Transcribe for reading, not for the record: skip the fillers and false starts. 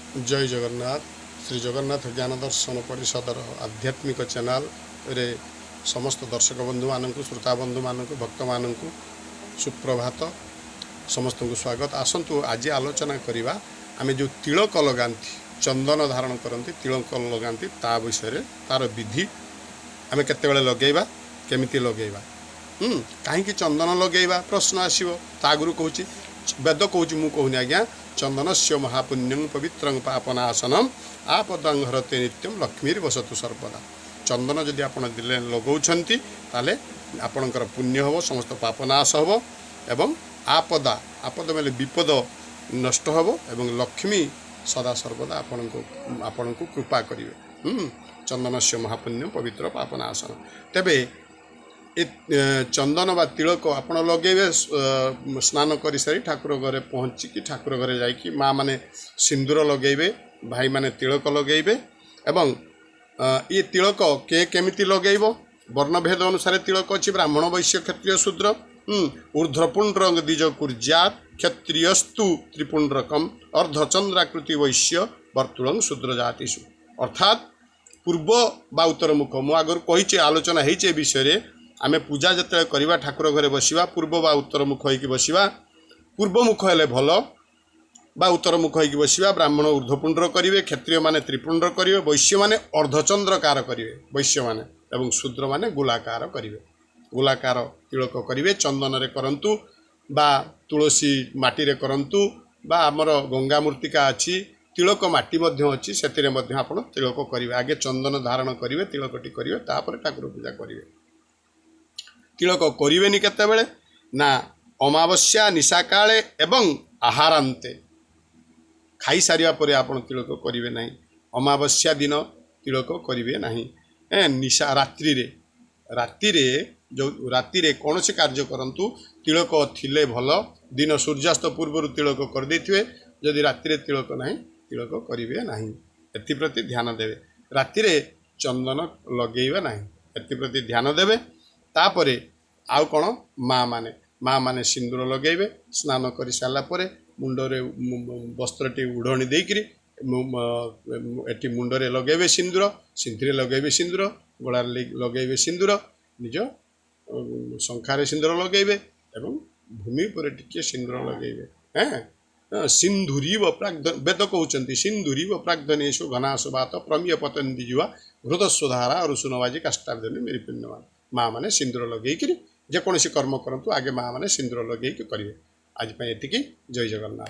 जय जगन्नाथ। श्री जगन्नाथ ज्ञान दर्शन परिषदर आध्यात्मिक चैनल रे समस्त दर्शक बंधु मानक श्रोता बंधु मानक भक्त मानक सुप्रभात समस्त को स्वागत। आसतु आज आलोचना करवा आम जो तिलक लगाती चंदन धारण करती तिलक लगाती ता विषय तार विधि आम केते लगेवा केमिति लगेवा कहीं चंदन लगेवा प्रश्न आसो ता आगु कहूँ वेद कहूँ मु कहूनी आज्ञा चंदन से महापुण्यं पवित्र पापनाशनम आपदंहरते नित्यम लक्ष्मीर बसतु सर्वदा। चंदन जदि आप लगौंट ताले आपणकर पुण्य हम समस्त पापनाश हम एवं आपदा आपद मेले विपद नष्ट हम एवं लक्ष्मी सदा सर्वदा आपण को कृपा करेंगे। चंदन से महापुण्यम पवित्र पापनाशन तेबे चंदन बा तिलक आपण लगेबे स्नान कर सारी ठाकुर घरे पहुँचिकी ठाकुर घरे जाइकी माँ माने सिंदूर लगेबे भाई माने तिलक लगेबे एवं ये तिलक के केमिति लगेब वर्णभेद अनुसार तिलक अच्छी ब्राह्मण वैश्य क्षत्रिय शूद्र ऊर्ध्वपुंड्र द्विज कुर्जात क्षत्रियस्तु त्रिपुंड्रकम अर्धचंद्राकृति वैश्य वर्तुलं शूद्र जातिषु अर्थात पूर्व बा उत्तर मुख मु आगर कही आलोचना होइछे विषय आमे पूजा जते करवा ठाकुर घरे बसिवा पूर्व बा उत्तर मुख होइकी बसिवा पूर्व मुख हेले भल बा उत्तर मुख होइकी बसिवा ब्राह्मण ऊर्ध्वपुंड्र करिवे क्षत्रिय माने त्रिपुंड्र करिवे वैश्य माने अर्धचंद्रकार करिवे वैश्य माने एवं शूद्र माने गोलाकार करिवे गोलाकार तिलक करिवे चंदन रे करंतु बा तुलसी माटी रे करंतु बा हमर गंगा मूर्तिका अछि तिलक माटी मध्य अछि सेतिरे मध्य आपण तिलक करिवे आगे चंदन धारण करिवे तिलकटी करिवे तापर ठाकुर पूजा करिवे। तिलक करेनि केतेबेले ना अमावस्या निशा काले एवं आहारांते खाई सारिया परे आपण तिलक करिवे नाही अमावस्या दिन तिलक करिवे नाही निशा रात्रि रे जो रात्रि रे कौन से कार्य करंतु तिलक थिले भल दिन सूर्यास्त पूर्व तिलक कर देथिवे जदि रात्रि रे तिलक नाही तिलक करिवे नाही एथि प्रति ध्यान देवे रात्रि रे चंदन लगेइबा नाही एथि प्रति ध्यान देवे। तापरे आउ कौन माँ माने सिंदूर लगेबे स्नान कर सारा मुंडरे वस्त्रटी उड़णी देकरी एटी मुंडरे लगेबे सिंदूर सिंथी लगेबे सिंदूर गोड़ार लगेबे सिंदूर निज शंखारे सिंदूर लगेबे एवं भूमि पर टिके सिंदूर लगेबे सिंधुरीव प्राग्धन वेद कहते सिंधुरीव प्राग्धनेशु घनाशुवात प्रमेय पतंदी जुआ घृतस्वधारा और सुनवाजी काष्टाब्दनी मेरी पुण्यवान माँ माने सिंदूर लगेकरी जेकोसी कर्म करंतु आगे माँ माने सिंदूर लगेक करेंगे। आज एतिकी जय जगन्नाथ।